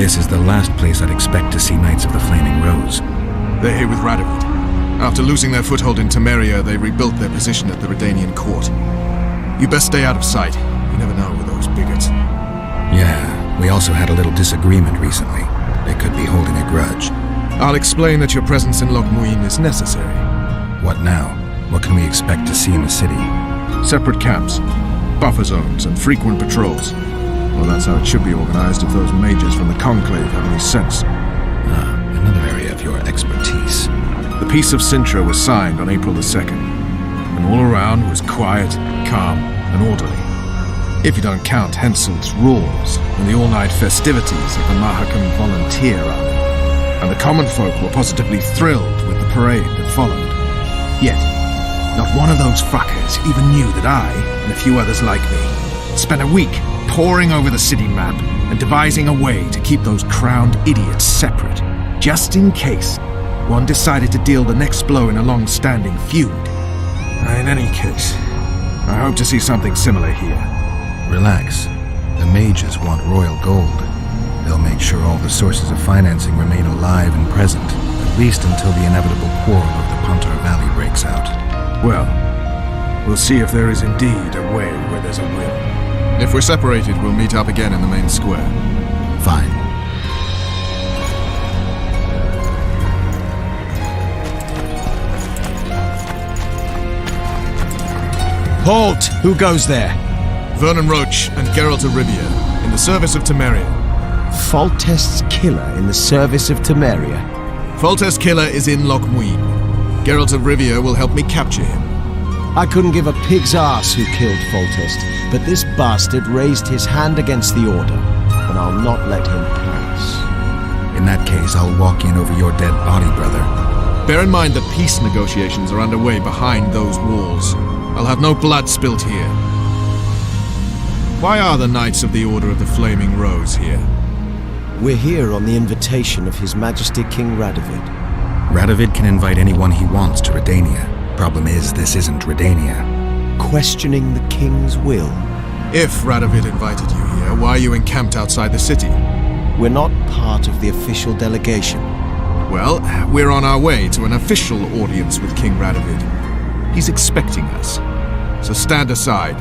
This is the last place I'd expect to see Knights of the Flaming Rose. They're here with Radovid. After losing their foothold in Temeria, they rebuilt their position at the Redanian court. You best stay out of sight. You never know with those bigots. Yeah, we also had a little disagreement recently. They could be holding a grudge. I'll explain that your presence in Loch Muin is necessary. What now? What can we expect to see in the city? Separate camps, buffer zones, and frequent patrols. Well, that's how it should be organized if those mages from the Conclave have any sense. Another area of your expertise. The Peace of Sintra was signed on April the 2nd, and all around was quiet, calm, and orderly. If you don't count Henselt's roars and the all-night festivities of the Mahakam Volunteer Army. And the common folk were positively thrilled with the parade that followed. Yet, not one of those fuckers even knew that I, and a few others like me, spent a week poring over the city map and devising a way to keep those crowned idiots separate, just in case one decided to deal the next blow in a long-standing feud. In any case, I hope to see something similar here. Relax. The mages want royal gold. They'll make sure all the sources of financing remain alive and present, at least until the inevitable quarrel of the Pontar Valley breaks out. Well, we'll see if there is indeed a way where there's a will. If we're separated, we'll meet up again in the main square. Fine. Halt! Who goes there? Vernon Roach and Geralt of Rivia, in the service of Temeria. Foltest's killer in the service of Temeria. Foltest's killer is in Loch Muin. Geralt of Rivia will help me capture him. I couldn't give a pig's ass who killed Foltest, but this bastard raised his hand against the Order, and I'll not let him pass. In that case, I'll walk in over your dead body, brother. Bear in mind that peace negotiations are underway behind those walls. I'll have no blood spilt here. Why are the Knights of the Order of the Flaming Rose here? We're here on the invitation of His Majesty King Radovid. Radovid can invite anyone he wants to Redania. Problem is, this isn't Redania. Questioning the King's will. If Radovid invited you here, why are you encamped outside the city? We're not part of the official delegation. Well, we're on our way to an official audience with King Radovid. He's expecting us. So stand aside.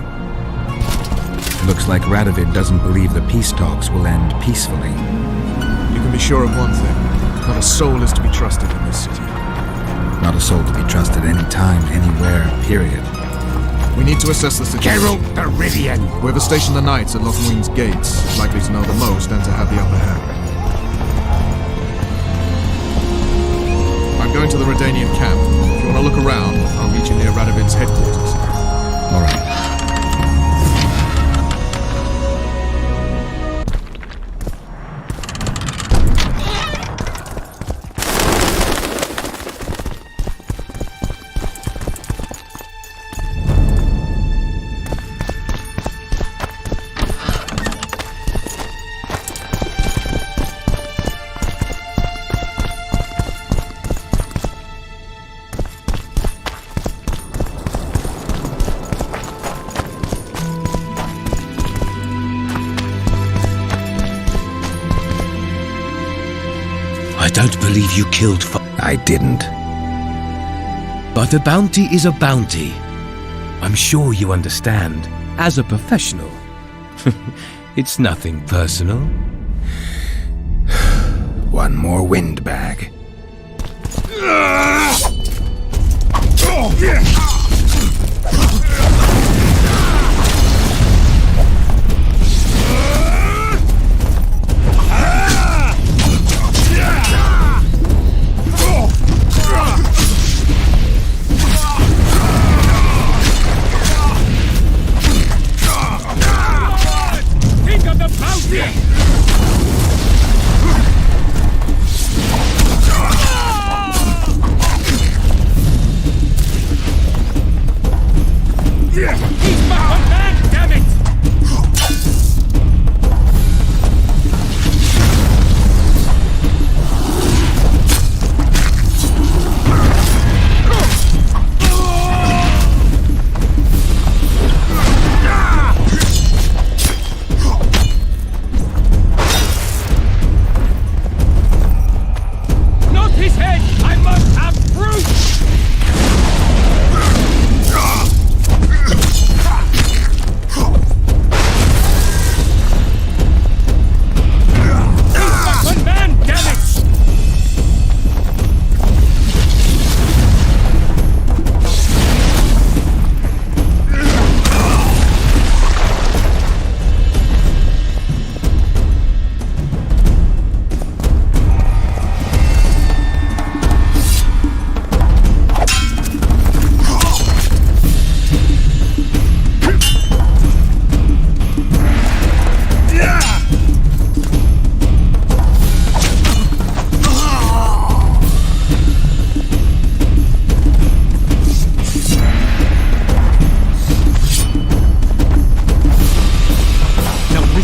Looks like Radovid doesn't believe the peace talks will end peacefully. You can be sure of one thing. Not a soul is to be trusted in this city. Not a soul to be trusted any time, anywhere, period. We need to assess the situation. Geralt the Rivian! Whoever stationed the knights at Loch Muin's gates is likely to know the most and to have the upper hand. I'm going to the Redanian camp. If you want to look around, I'll meet you near Radovid's headquarters. All right. I don't believe you killed I didn't. But a bounty is a bounty. I'm sure you understand. As a professional. It's nothing personal. One more windbag.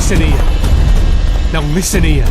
listen here. Now listen here.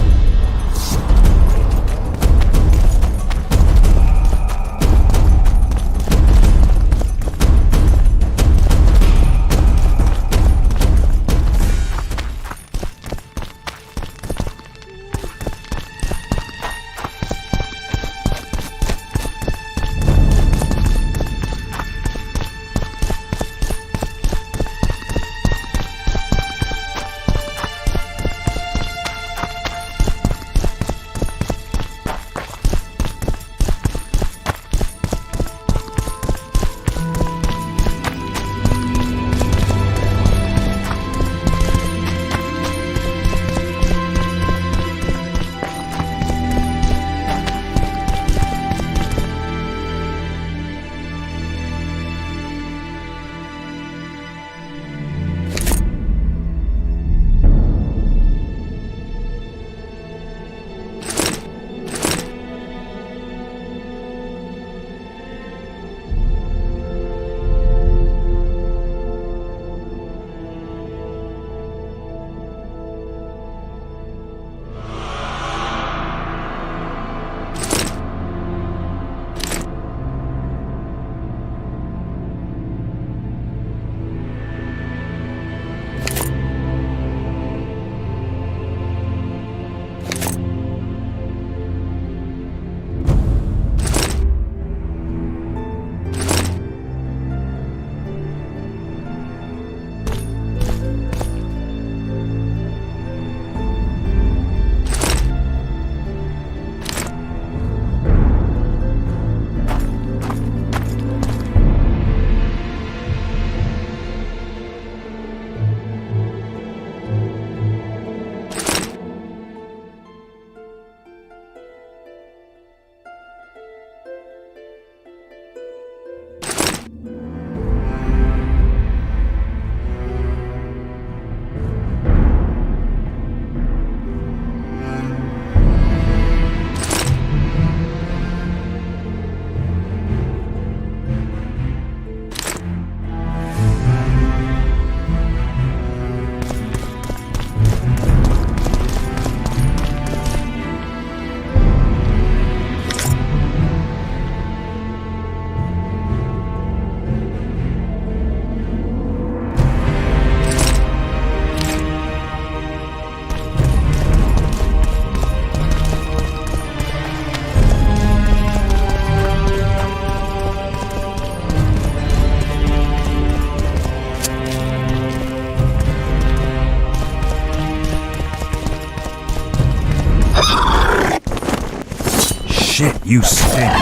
Shit, you stink.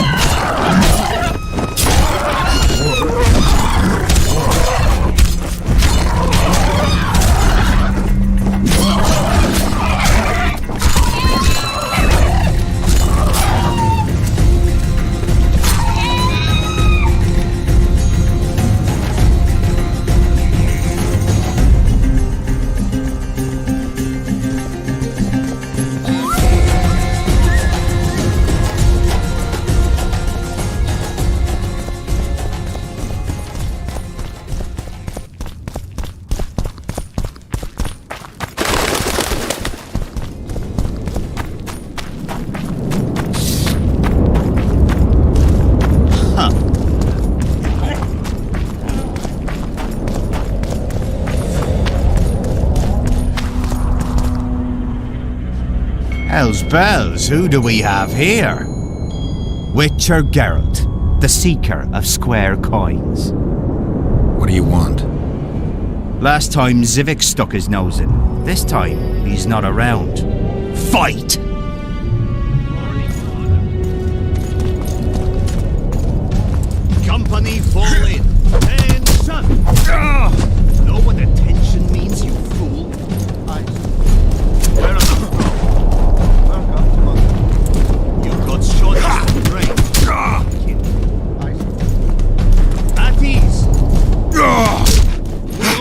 Hell's bells, who do we have here? Witcher Geralt, the seeker of square coins. What do you want? Last time Zivik stuck his nose in. This time, he's not around. Fight! Company fall in. Attention! Know what attention means, you fool? You got shot in the brain. At ease. We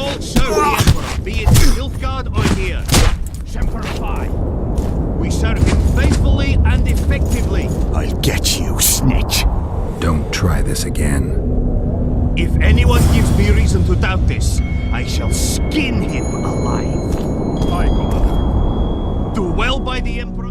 all serve the Emperor, be it Nilfgaard or here. Semper Fi. We serve him faithfully and effectively. I'll get you, snitch. Don't try this again. If anyone gives me reason to doubt this, I shall skin him alive. By God. by the Emperor.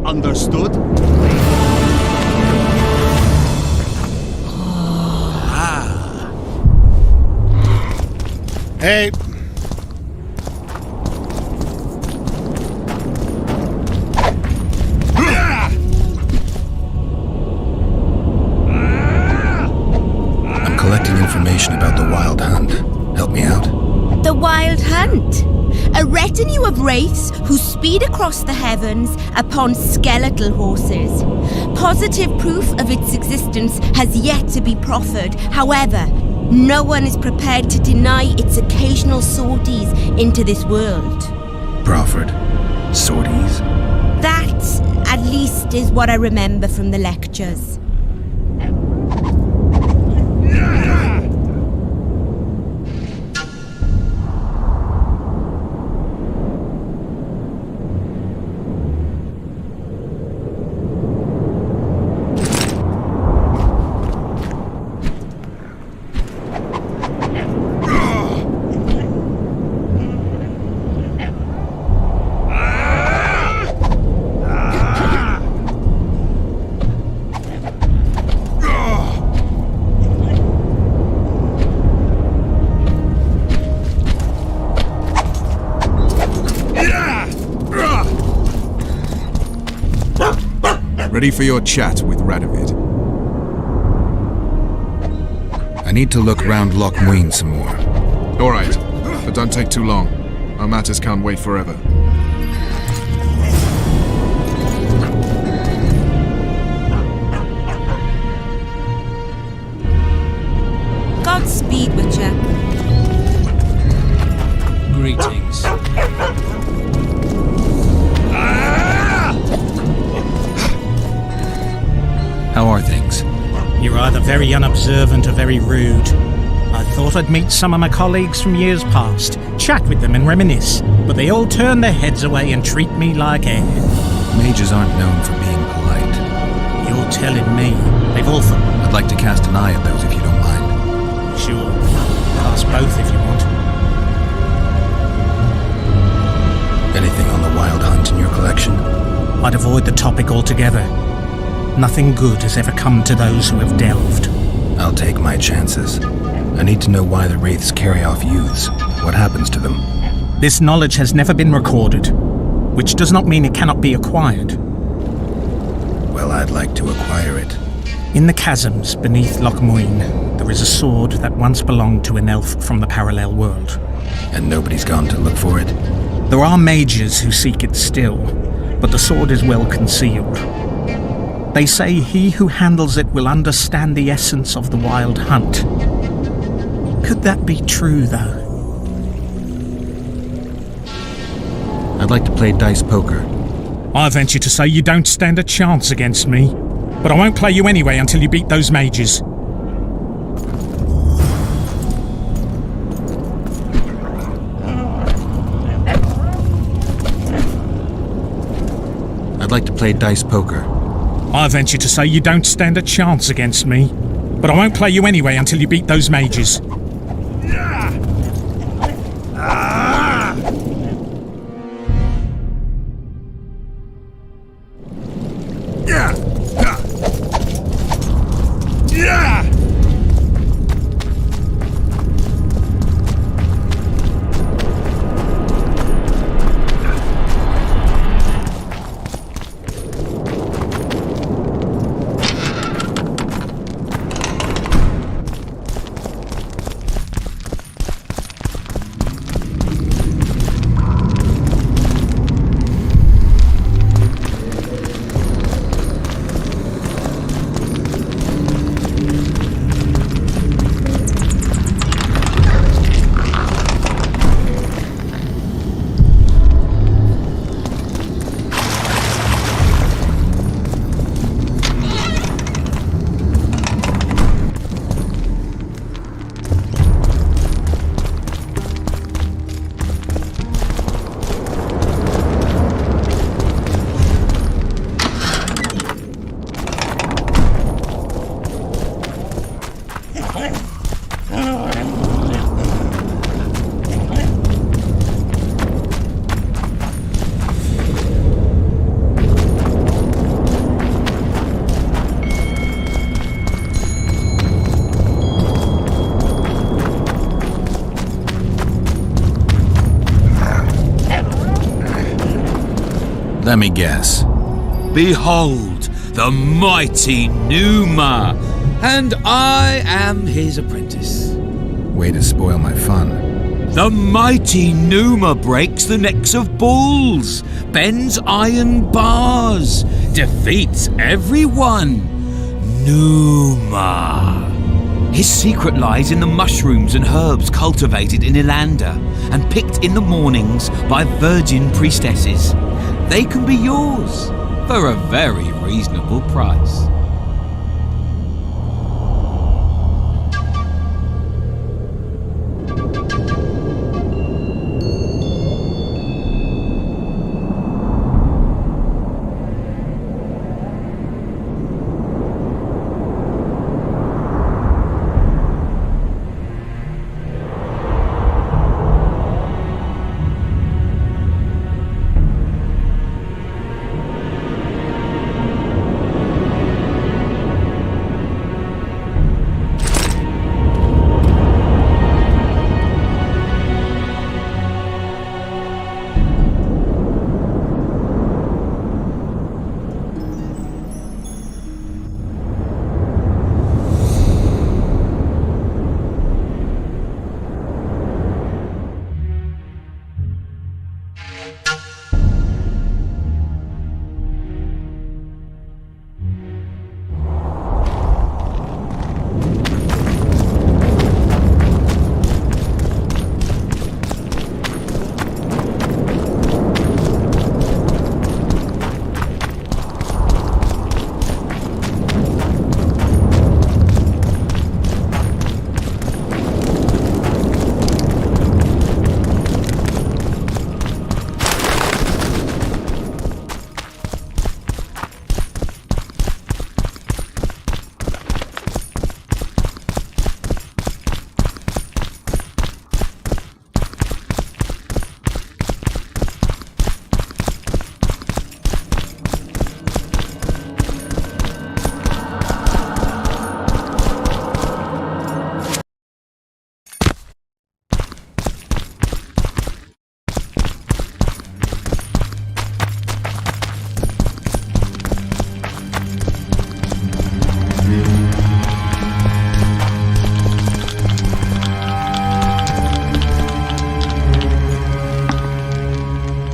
Understood? Hey! I'm collecting information about the Wild Hunt. Help me out. The Wild Hunt. A retinue of wraiths who speed across the heavens upon skeletal horses. Positive proof of its existence has yet to be proffered. However, no one is prepared to deny its occasional sorties into this world. Proffered? Sorties? That, at least, is what I remember from the lectures. Ready for your chat with Radovid. I need to look round Loch Muin some more. All right, but don't take too long. Our matters can't wait forever. Godspeed, Witcher. Greetings. How are things? You're either very unobservant or very rude. I thought I'd meet some of my colleagues from years past, chat with them and reminisce, but they all turn their heads away and treat me like air. Mages aren't known for being polite. You're telling me. They've all thought. I'd like to cast an eye at those if you don't mind. Sure. Pass both if you want. Anything on the Wild Hunt in your collection? I'd avoid the topic altogether. Nothing good has ever come to those who have delved. I'll take my chances. I need to know why the wraiths carry off youths. What happens to them? This knowledge has never been recorded, which does not mean it cannot be acquired. Well, I'd like to acquire it. In the chasms beneath Loch Muin, there is a sword that once belonged to an elf from the parallel world. And nobody's gone to look for it? There are mages who seek it still, but the sword is well concealed. They say he who handles it will understand the essence of the Wild Hunt. Could that be true, though? I'd like to play dice poker. I venture to say you don't stand a chance against me, but I won't play you anyway until you beat those mages. I'd like to play dice poker. I venture to say you don't stand a chance against me. But I won't play you anyway until you beat those mages. Let me guess. Behold, the mighty Numa, and I am his apprentice. Way to spoil my fun. The mighty Numa breaks the necks of bulls, bends iron bars, defeats everyone. Numa. His secret lies in the mushrooms and herbs cultivated in Ilanda and picked in the mornings by virgin priestesses. They can be yours for a very reasonable price.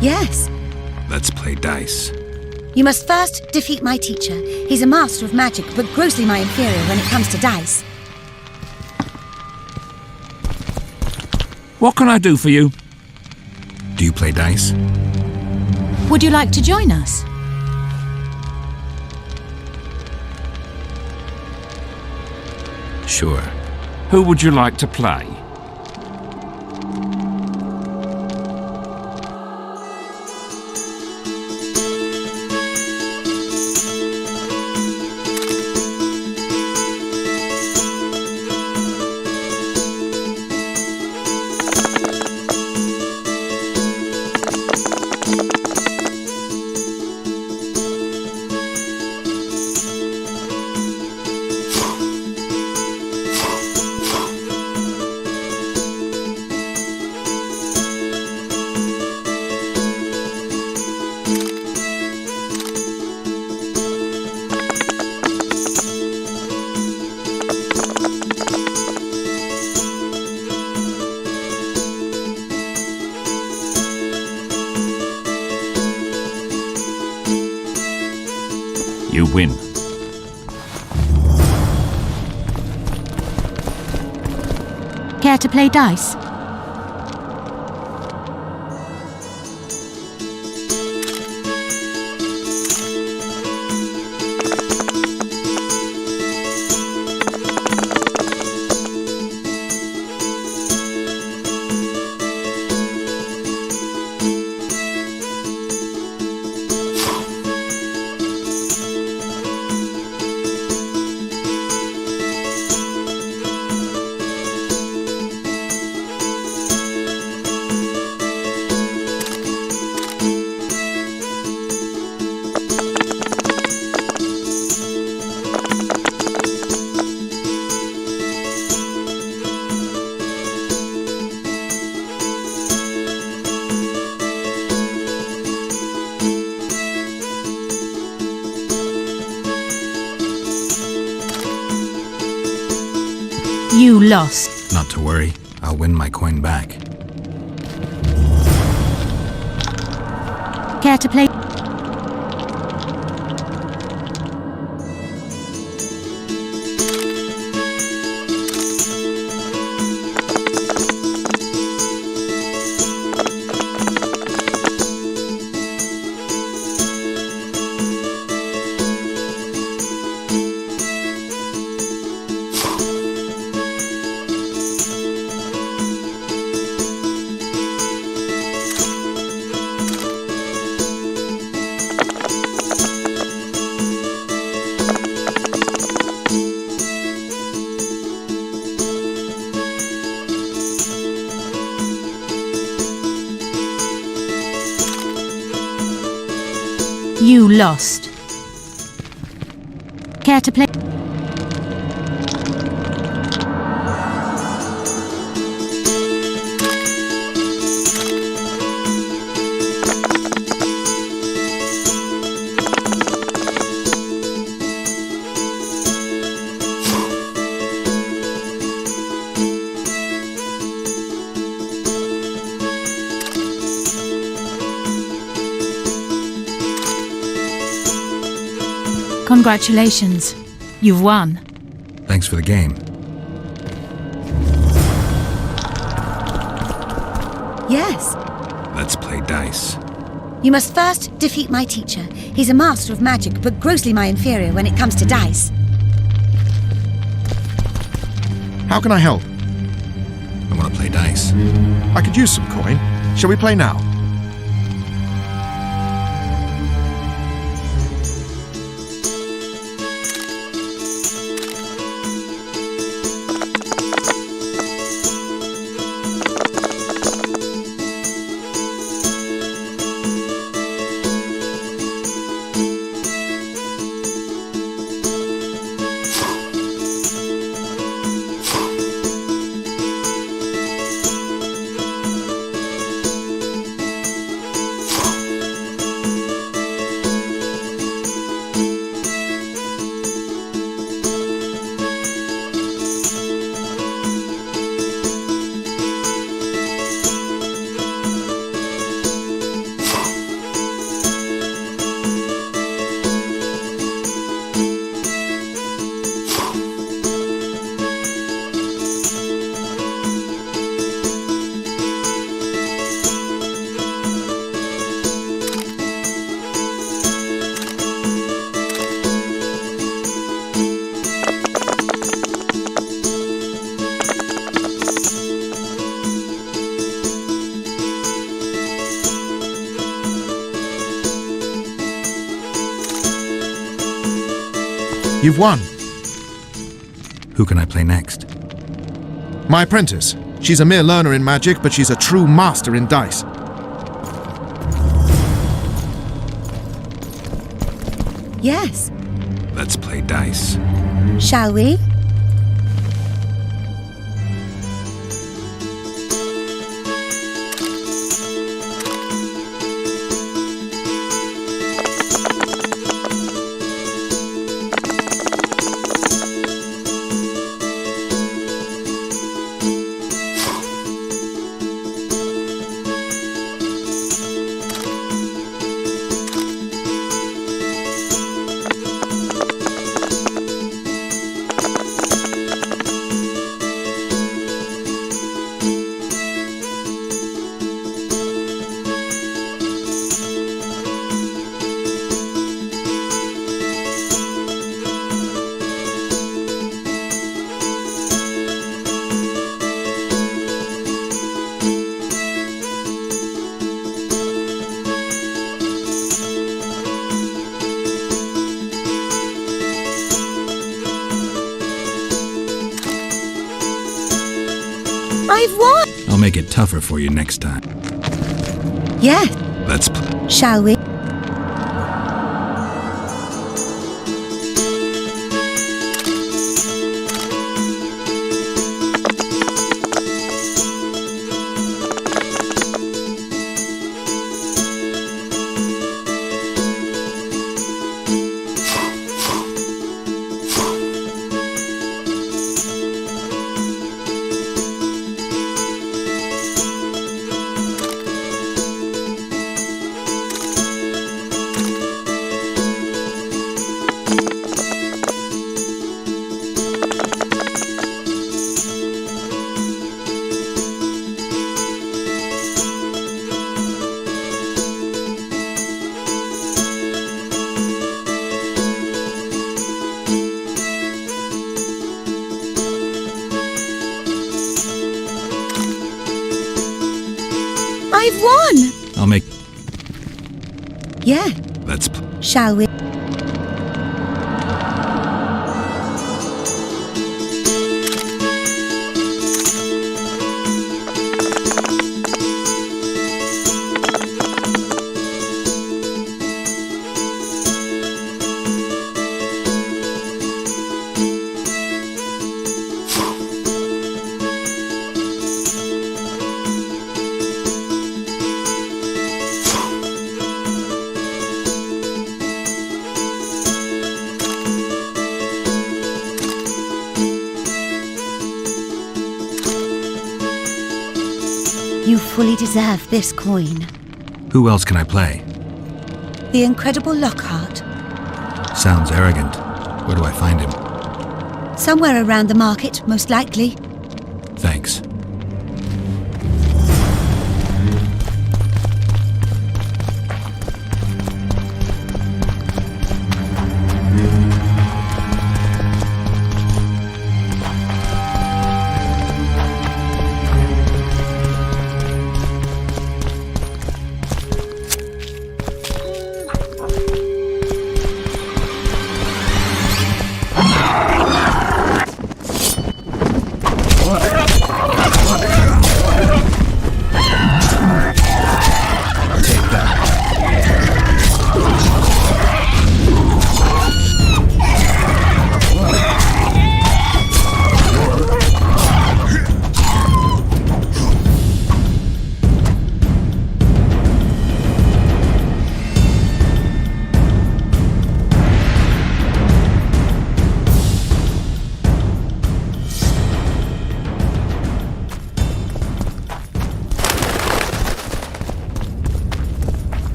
Yes. Let's play dice. You must first defeat my teacher. He's a master of magic, but grossly my inferior when it comes to dice. What can I do for you? Do you play dice? Would you like to join us? Sure. Who would you like to play? win. Care to play dice? You lost. Not to worry. I'll win my coin back. Care to play? You lost. Care to play? Congratulations. You've won. Thanks for the game. Yes. Let's play dice. You must first defeat my teacher. He's a master of magic, but grossly my inferior when it comes to dice. How can I help? I want to play dice. I could use some coin. Shall we play now? You've won. Who can I play next? My apprentice. She's a mere learner in magic, but she's a true master in dice. Yes. Let's play dice. Shall we? I've won! I'll make it tougher for you next time. Yeah, Let's shall we? I've won! I'll make... Yeah, Let's shall we? You fully deserve this coin. Who else can I play? The incredible Lockhart. Sounds arrogant. Where do I find him? Somewhere around the market, most likely. Thanks.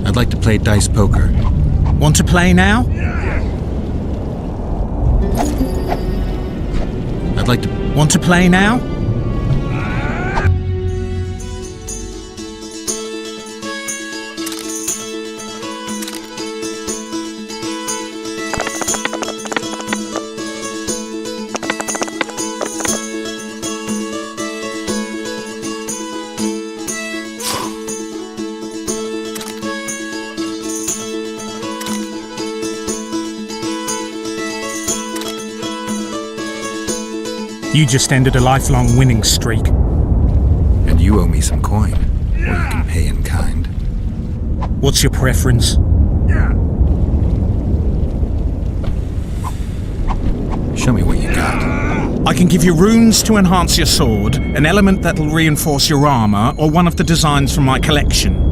I'd like to play dice poker. Want to play now? I'd like to... Want to play now? You just ended a lifelong winning streak. And you owe me some coin. Or you can pay in kind. What's your preference? Show me what you got. I can give you runes to enhance your sword, an element that'll reinforce your armor, or one of the designs from my collection.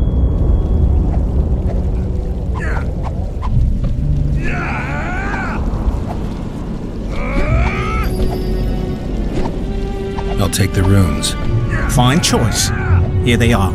I'll take the runes. Fine choice. Here they are.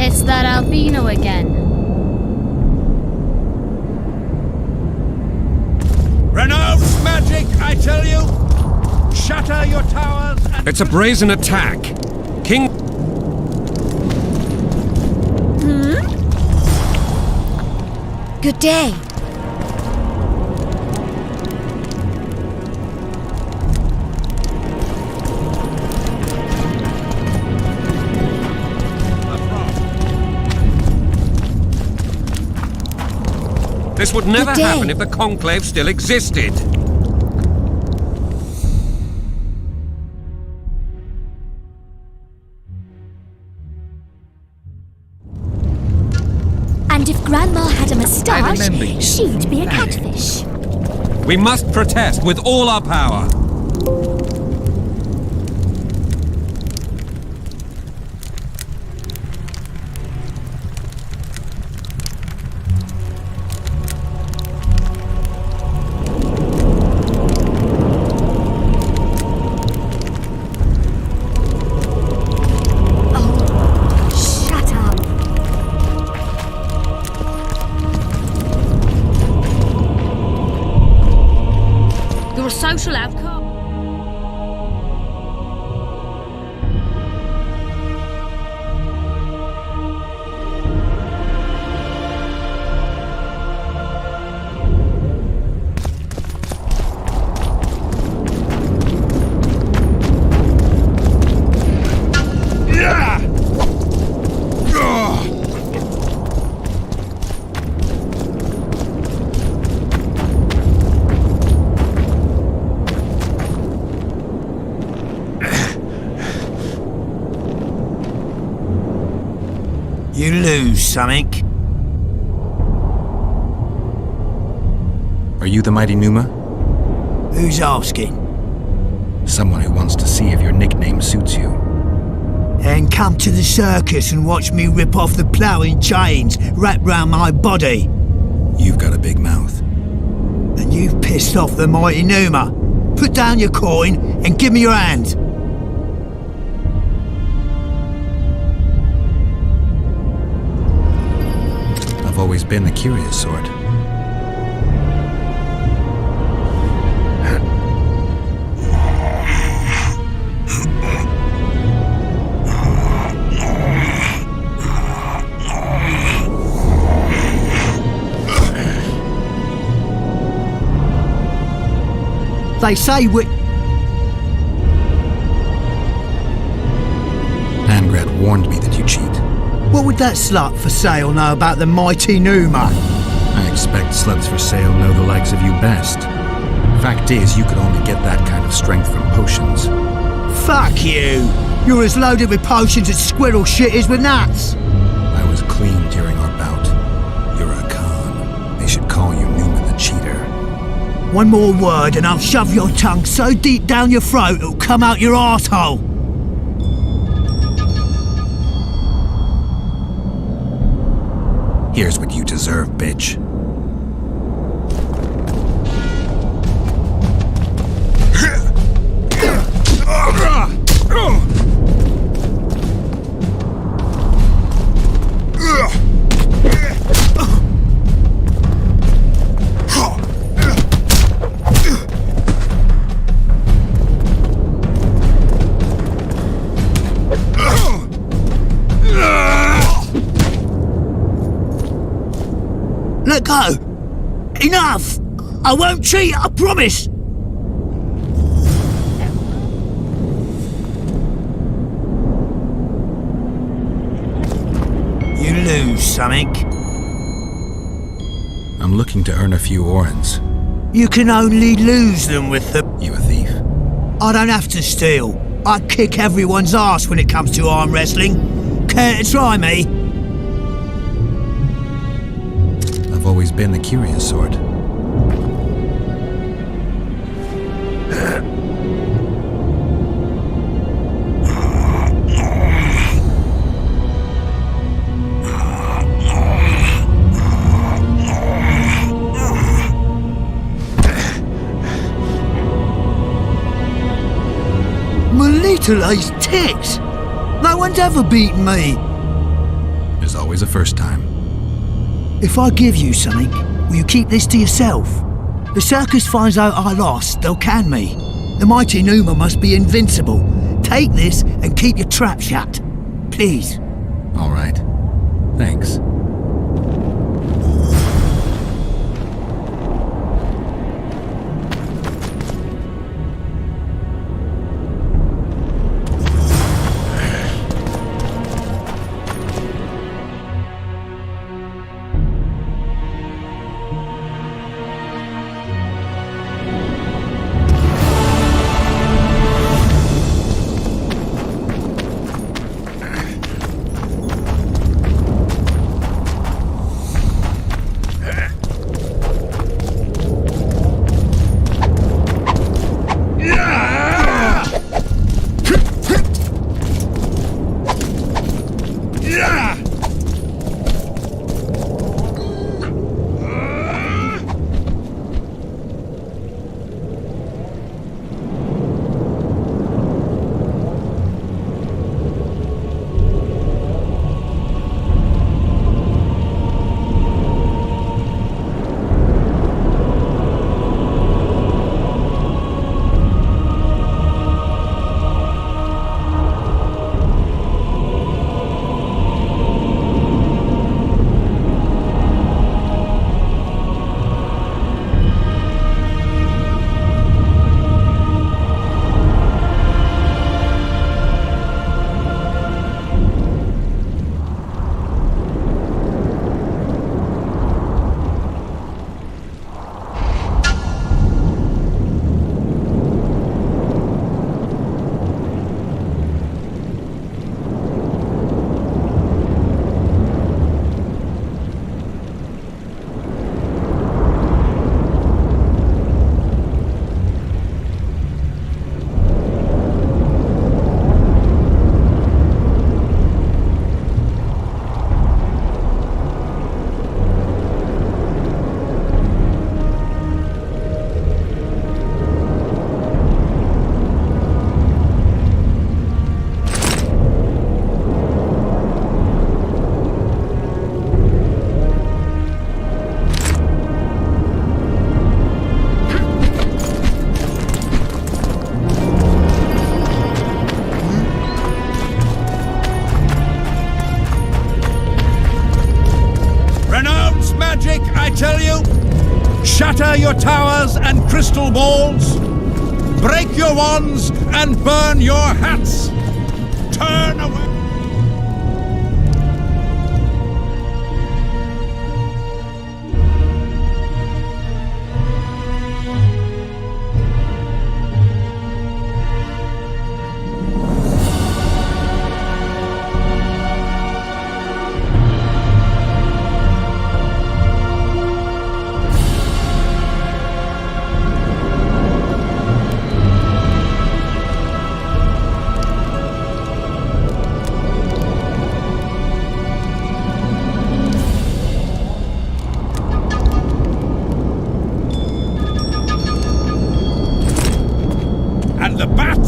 It's that albino again. Renounce magic, I tell you! Shatter your towers and... It's a brazen attack. King... Good day. This would never Good day. happen if the Conclave still existed. And if Grandma had a moustache, remember you. she'd be a catfish. We must protest with all our power. Shut up. You're a social outcast. You lose something. Are you the mighty Numa? Who's asking? Someone who wants to see if your nickname suits you. Then come to the circus and watch me rip off the ploughing chains wrapped round my body. You've got a big mouth. And you've pissed off the mighty Numa. Put down your coin and give me your hand. I've always been the curious sort. They say we... Angret warned me that you cheat. What would that slut for sale know about the mighty Numa? I expect sluts for sale know the likes of you best. Fact is, you could only get that kind of strength from potions. Fuck you! You're as loaded with potions as squirrel shit is with nuts! I was clean during our bout. You're a con. They should call you Numa the Cheater. One more word and I'll shove your tongue so deep down your throat it'll come out your arsehole. Here's what you deserve, bitch. Let go! Enough! I won't cheat, I promise! You lose something. I'm looking to earn a few orens. You can only lose them with the... You a thief? I don't have to steal. I kick everyone's ass when it comes to arm wrestling. Care to try me? I've always been the curious sort. My little ace tits! No one's ever beaten me! always a first time. If I give you something, will you keep this to yourself? The circus finds out I lost, they'll can me. The mighty Numa must be invincible. Take this and keep your trap shut. Please. All right. Thanks. Shatter your towers and crystal balls. Break your wands and burn your hats. Turn away. And the bat,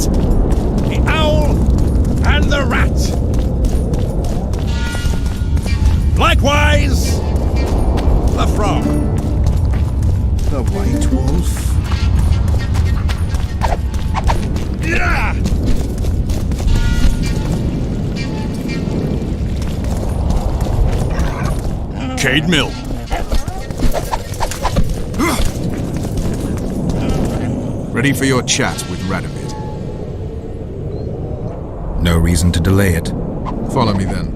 the owl, and the rat. Likewise, the frog. The white wolf. Yeah! Cade Mill. Ready for your chat with Radovid. No reason to delay it. Follow me then.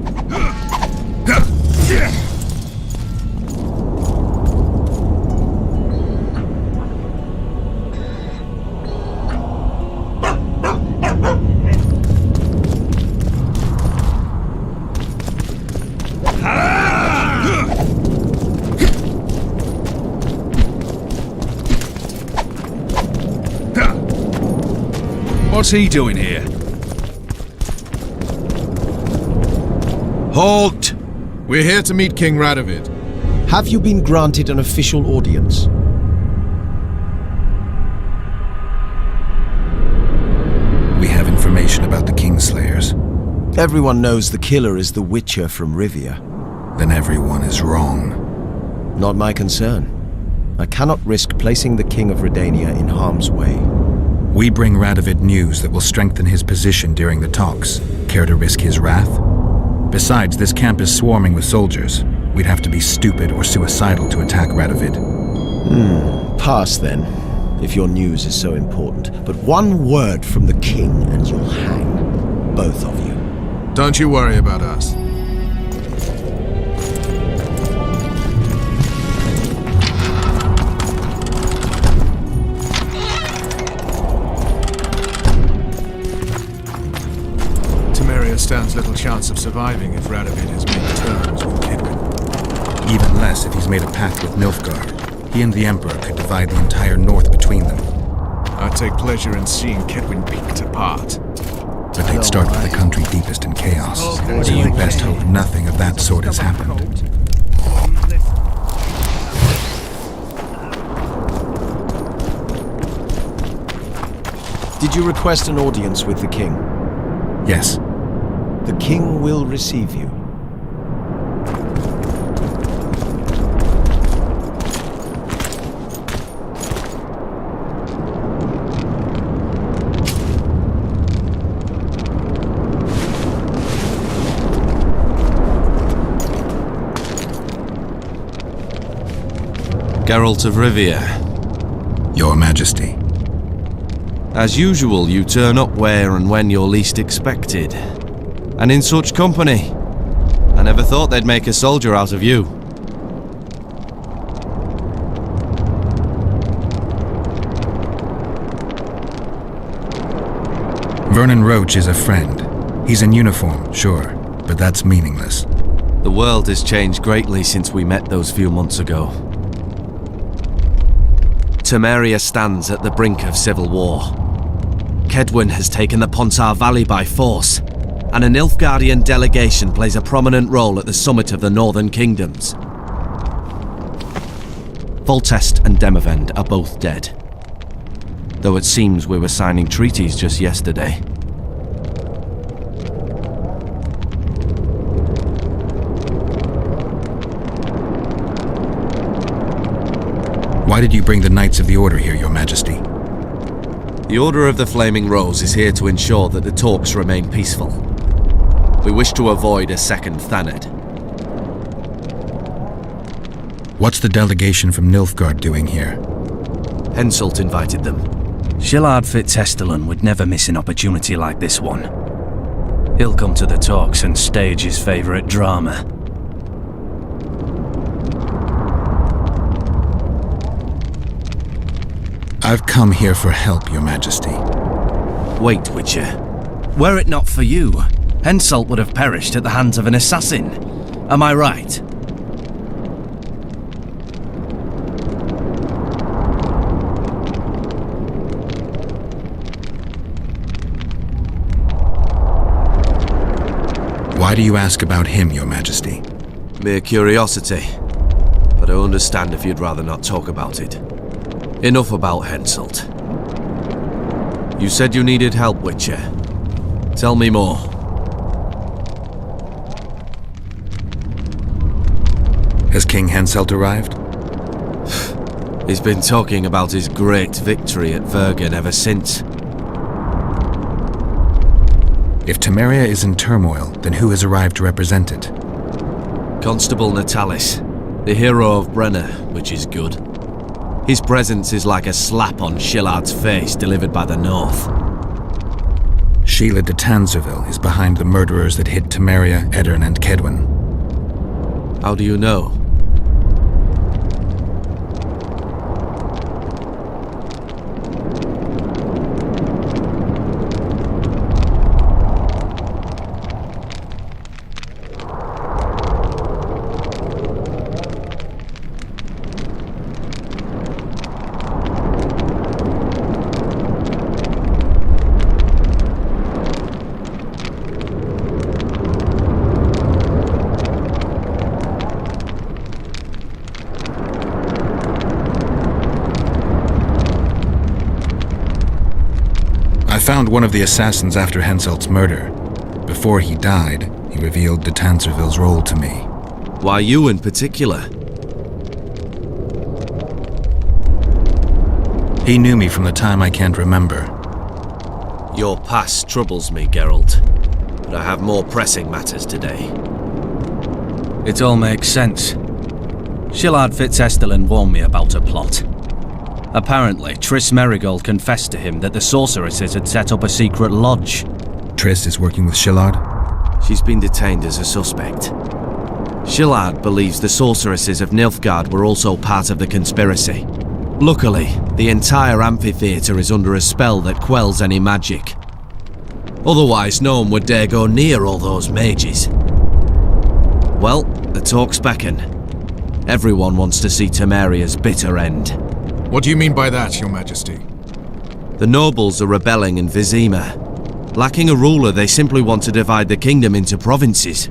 What's he doing here? Halt! We're here to meet King Radovid. Have you been granted an official audience? We have information about the Kingslayers. Everyone knows the killer is the Witcher from Rivia. then everyone is wrong. Not my concern. I cannot risk placing the King of Redania in harm's way. We bring Radovid news that will strengthen his position during the talks. Care to risk his wrath? Besides, this camp is swarming with soldiers. We'd have to be stupid or suicidal to attack Radovid. Pass then, if your news is so important. But one word from the king and you'll hang. Both of you. Don't you worry about us. Temeria stands little chance of surviving if Radovid has made terms with Kedwin. Even less if he's made a pact with Nilfgaard. He and the Emperor could divide the entire north between them. I take pleasure in seeing Kedwin picked apart. But they'd start with the country deepest in chaos. So you best hope nothing of that sort has happened. Did you request an audience with the king? Yes. The king will receive you. Geralt of Rivia. Your Majesty. As usual, you turn up where and when you're least expected. And in such company. I never thought they'd make a soldier out of you. Vernon Roach is a friend. He's in uniform, sure, but that's meaningless. The world has changed greatly since we met those few months ago. Temeria stands at the brink of civil war. Kedwin has taken the Pontar Valley by force, and a Nilfgaardian delegation plays a prominent role at the summit of the Northern Kingdoms. Foltest and Demavend are both dead, though it seems we were signing treaties just yesterday. Why did you bring the Knights of the Order here, Your Majesty? The Order of the Flaming Rose is here to ensure that the talks remain peaceful. We wish to avoid a second Thanedd. What's the delegation from Nilfgaard doing here? Henselt invited them. Shillard Fitzhestelan would never miss an opportunity like this one. He'll come to the talks and stage his favourite drama. I've come here for help, Your Majesty. Wait, Witcher. Were it not for you, Henselt would have perished at the hands of an assassin. Am I right? Why do you ask about him, Your Majesty? Mere curiosity. But I understand if you'd rather not talk about it. Enough about Henselt. You said you needed help, Witcher. Tell me more. Has King Henselt arrived? He's been talking about his great victory at Vergen ever since. If Temeria is in turmoil, then who has arrived to represent it? Constable Natalis, the hero of Brenna, which is good. His presence is like a slap on Shillard's face delivered by the North. Sheila de Tanzerville is behind the murderers that hit Temeria, Eddern, and Kedwin. How do you know? I found one of the assassins after Henselt's murder. Before he died, he revealed de Tanzerville's role to me. Why you in particular? He knew me from the time I can't remember. Your past troubles me, Geralt, but I have more pressing matters today. It all makes sense. Shillard Fitzestelin warned me about a plot. Apparently, Triss Merigold confessed to him that the sorceresses had set up a secret lodge. Triss is working with Shillard? She's been detained as a suspect. Shillard believes the sorceresses of Nilfgaard were also part of the conspiracy. Luckily, the entire amphitheatre is under a spell that quells any magic. Otherwise, no one would dare go near all those mages. Well, the talks beckon. Everyone wants to see Temeria's bitter end. What do you mean by that, Your Majesty? The nobles are rebelling in Vizima. Lacking a ruler, they simply want to divide the kingdom into provinces.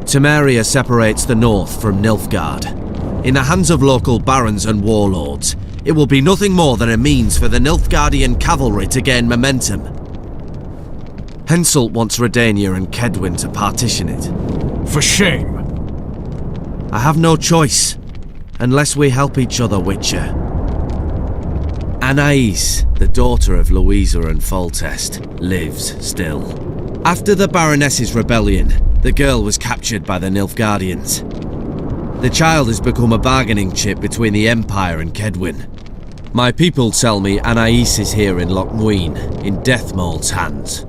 Temeria separates the north from Nilfgaard. In the hands of local barons and warlords, it will be nothing more than a means for the Nilfgaardian cavalry to gain momentum. Henselt wants Redania and Kedwin to partition it. For shame! I have no choice, unless we help each other, Witcher. Anais, the daughter of Louisa and Foltest, lives still. After the Baroness's rebellion, the girl was captured by the Nilfgaardians. The child has become a bargaining chip between the Empire and Kedwin. My people tell me Anais is here in Lochmuin, in Deathmold's hands.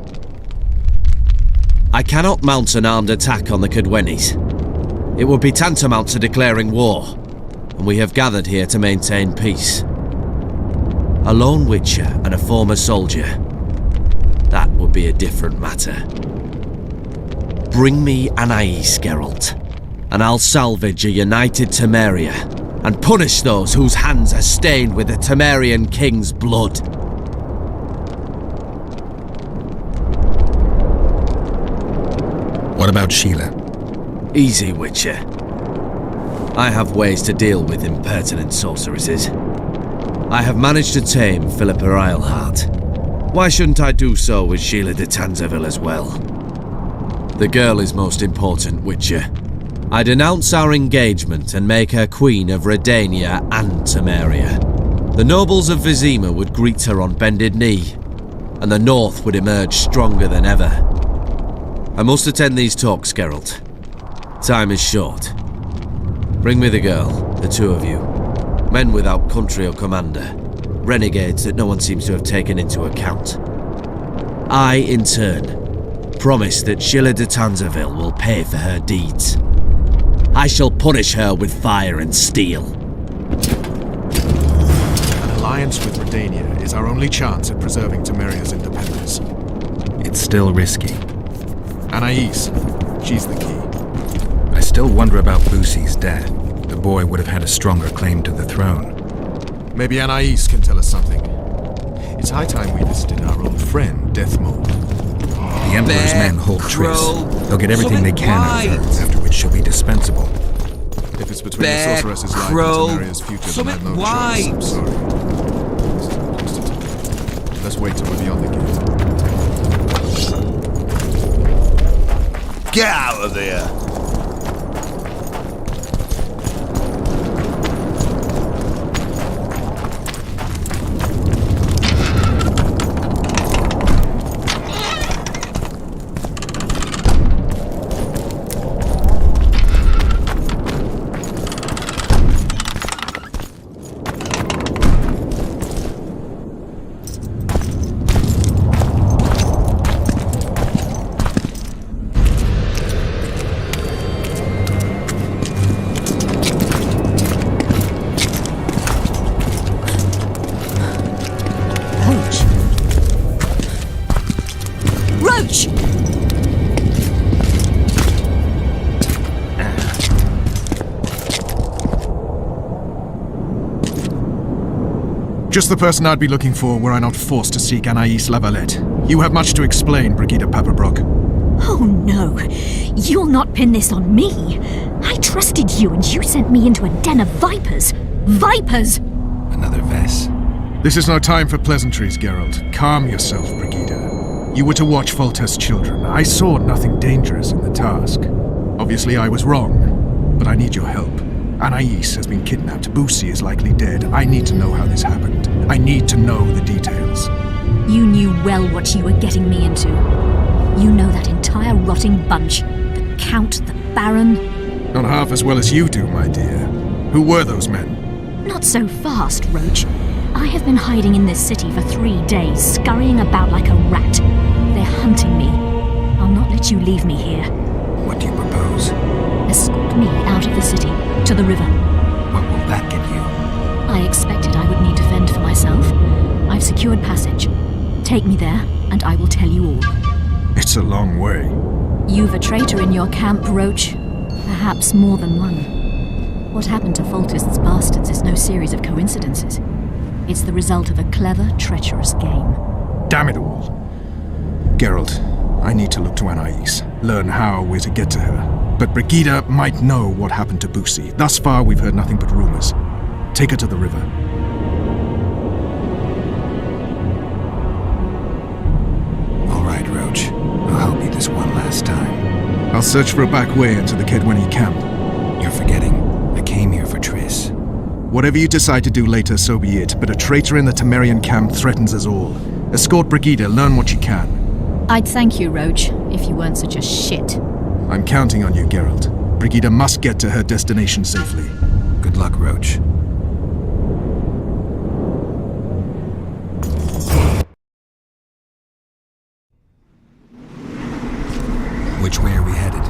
I cannot mount an armed attack on the Kedwenis. It would be tantamount to declaring war, and we have gathered here to maintain peace. A lone Witcher and a former soldier, that would be a different matter. Bring me Anais, Geralt, and I'll salvage a united Temeria and punish those whose hands are stained with the Temerian king's blood. What about Sheila? Easy, Witcher. I have ways to deal with impertinent sorceresses. I have managed to tame Philippa Eilhart. Why shouldn't I do so with Sheila de Tanzaville as well? The girl is most important, Witcher. I denounce our engagement and make her queen of Redania and Temeria. The nobles of Vizima would greet her on bended knee, and the north would emerge stronger than ever. I must attend these talks, Geralt. Time is short. Bring me the girl, the two of you. Men without country or commander. Renegades that no one seems to have taken into account. I, in turn, promise that Sheila de Tanzaville will pay for her deeds. I shall punish her with fire and steel. An alliance with Redania is our only chance at preserving Temeria's independence. It's still risky. Anais, she's the key. I still wonder about Lucy's death. The boy would have had a stronger claim to the throne. Maybe Anais can tell us something. It's high time we visited our old friend, Deathmold. The Emperor's men hold Triss. They'll get everything they can out of her, after which she'll be dispensable. If it's between the sorceress's life and Temeria's future, then I've no choice. I'm sorry. Let's wait till we're beyond the gate. Get out of there! Just the person I'd be looking for were I not forced to seek Anais Lavalette. You have much to explain, Brigida Paperbrook. Oh no, you'll not pin this on me. I trusted you and you sent me into a den of vipers. Vipers! Another Vess. This is no time for pleasantries, Geralt. Calm yourself, Brigida. You were to watch Foltest's children. I saw nothing dangerous in the task. Obviously I was wrong, but I need your help. Anais has been kidnapped. Boosie is likely dead. I need to know how this happened. I need to know the details. You knew well what you were getting me into. You know that entire rotting bunch. The Count, the Baron. Not half as well as you do, my dear. Who were those men? Not so fast, Roach. I have been hiding in this city for 3 days, scurrying about like a rat. They're hunting me. I'll not let you leave me here. What do you propose? Escort me out of the city, to the river. What will that get you? I expected I would need to fend for myself. I've secured passage. Take me there, and I will tell you all. It's a long way. You've a traitor in your camp, Roach. Perhaps more than one. What happened to Foltest's bastards is no series of coincidences. It's the result of a clever, treacherous game. Damn it all. Geralt, I need to look to Anais, learn how we're to get to her. But Brigida might know what happened to Boosie. Thus far, we've heard nothing but rumors. Take her to the river. All right, Roach. I'll help you this one last time. I'll search for a back way into the Kedweni camp. You're forgetting. I came here for Triss. Whatever you decide to do later, so be it. But a traitor in the Temerian camp threatens us all. Escort Brigida, learn what you can. I'd thank you, Roach, if you weren't such a shit. I'm counting on you, Geralt. Brigida must get to her destination safely. Good luck, Roach. Which way are we headed?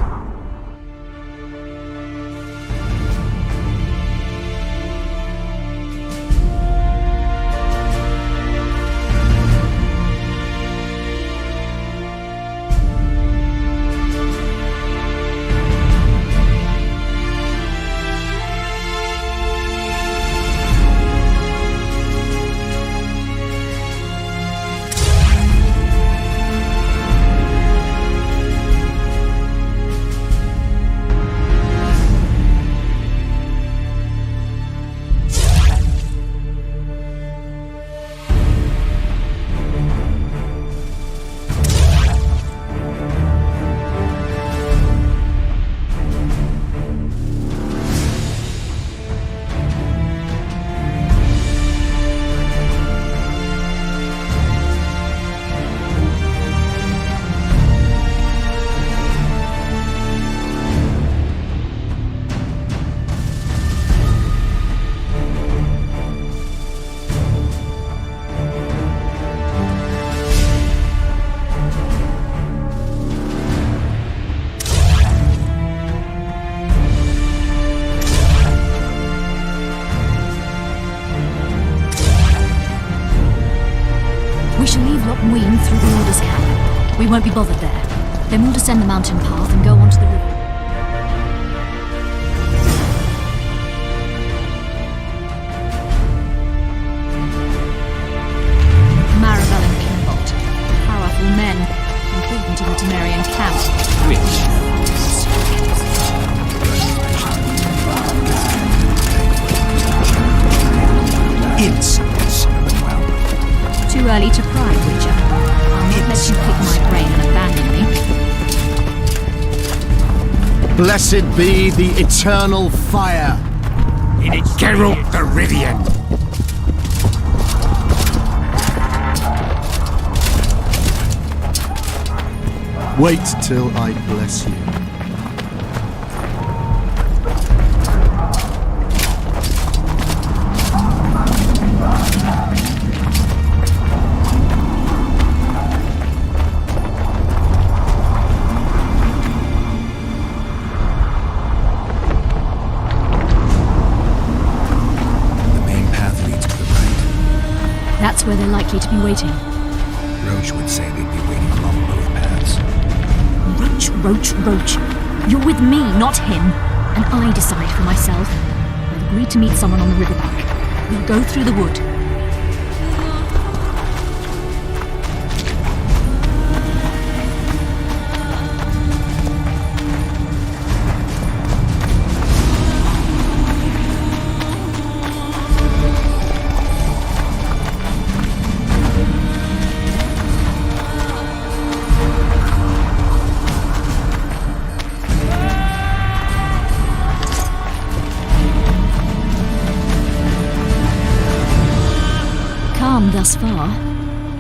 Ween through the Order's camp. We won't be bothered there. Then we'll descend the mountain path and go onto the river. Maribel and Kimbot. Powerful men. Important to the Temerian camp. Which? Insolence. Too early to cry, Witcher. I'll not let you pick my brain and abandon me. Blessed be the eternal fire. Geralt the Rivian. Wait till I bless you. That's where they're likely to be waiting. Roach would say they'd be waiting along both paths. Roach. You're with me, not him. And I decide for myself. I've agreed to meet someone on the riverbank. We'll go through the wood. Thus far,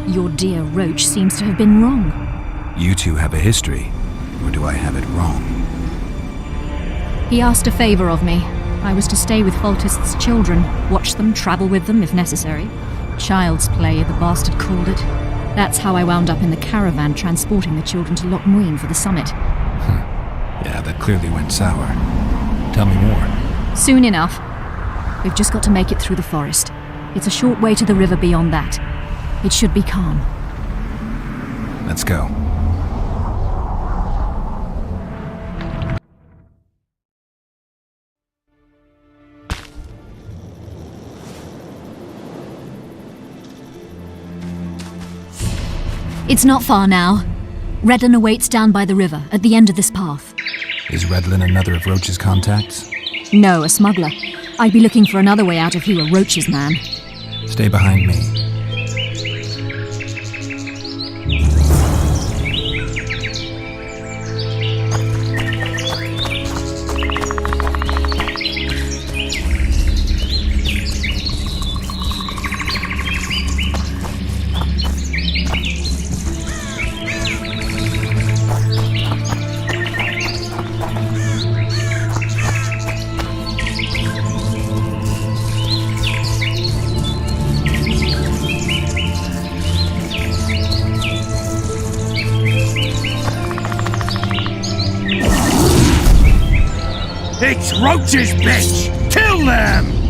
your dear Roach seems to have been wrong. You two have a history, or do I have it wrong? He asked a favor of me. I was to stay with Foltest's children, watch them, travel with them if necessary. Child's play, the bastard called it. That's how I wound up in the caravan transporting the children to Loch Muin for the summit. Yeah, that clearly went sour. Tell me more. Soon enough. We've just got to make it through the forest. It's a short way to the river beyond that. It should be calm. Let's go. It's not far now. Redlin awaits down by the river, at the end of this path. Is Redlin another of Roach's contacts? No, a smuggler. I'd be looking for another way out if he were Roach's man. Stay behind me. It's Roach's bitch! Kill them!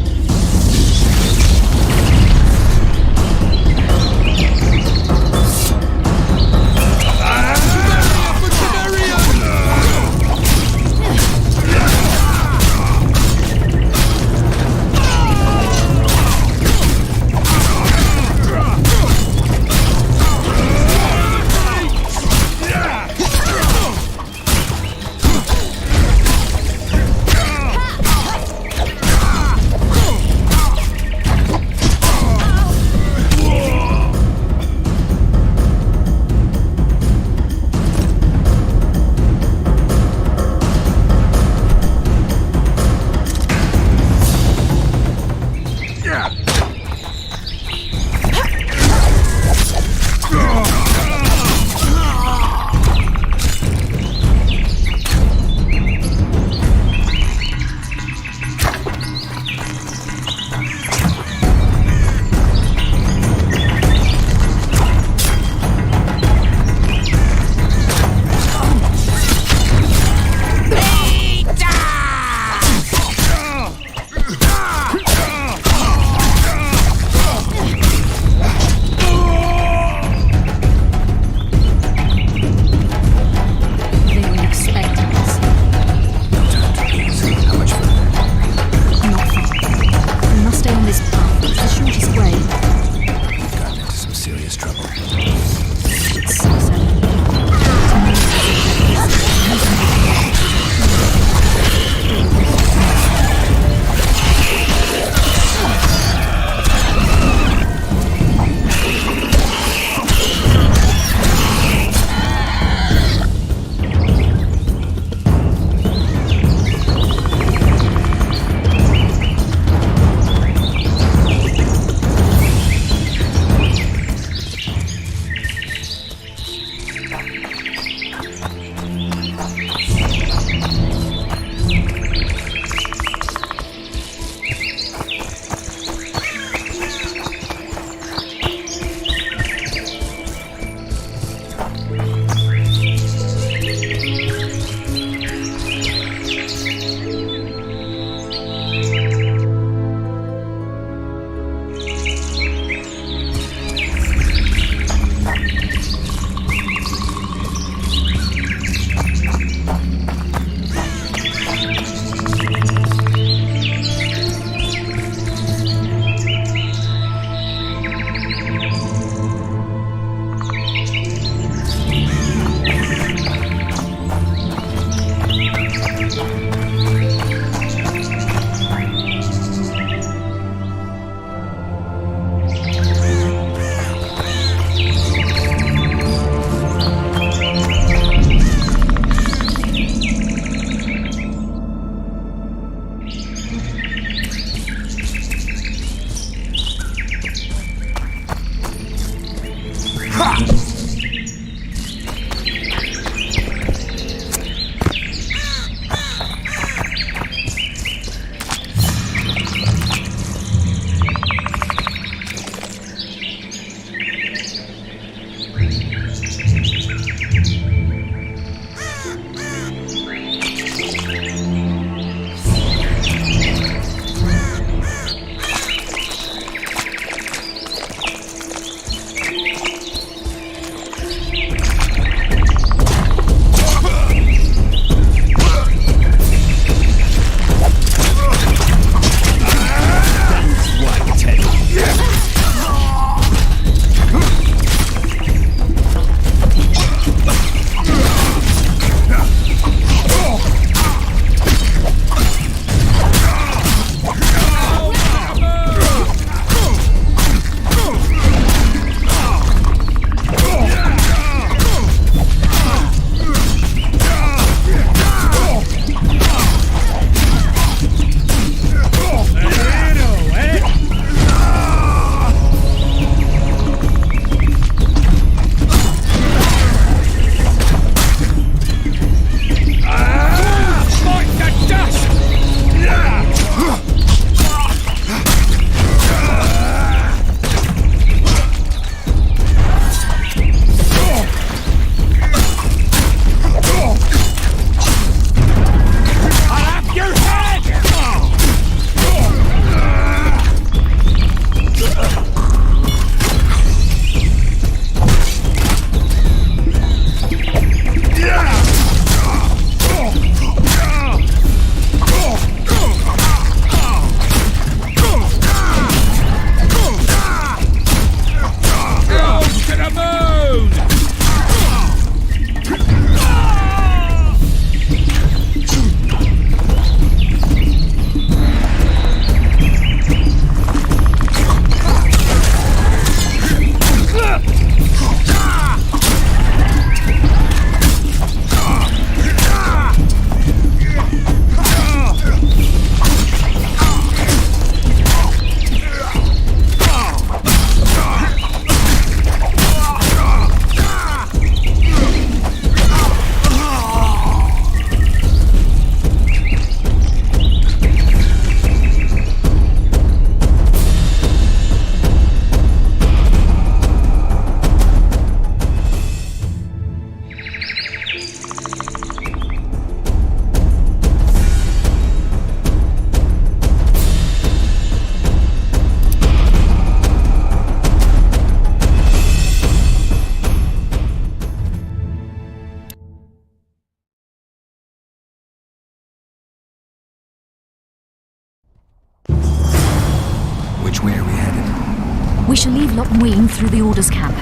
Which way are we headed? We shall leave Loch Muin through the Order's camp.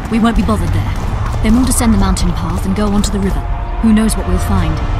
We won't be bothered there. Then we'll descend the mountain path and go onto the river. Who knows what we'll find?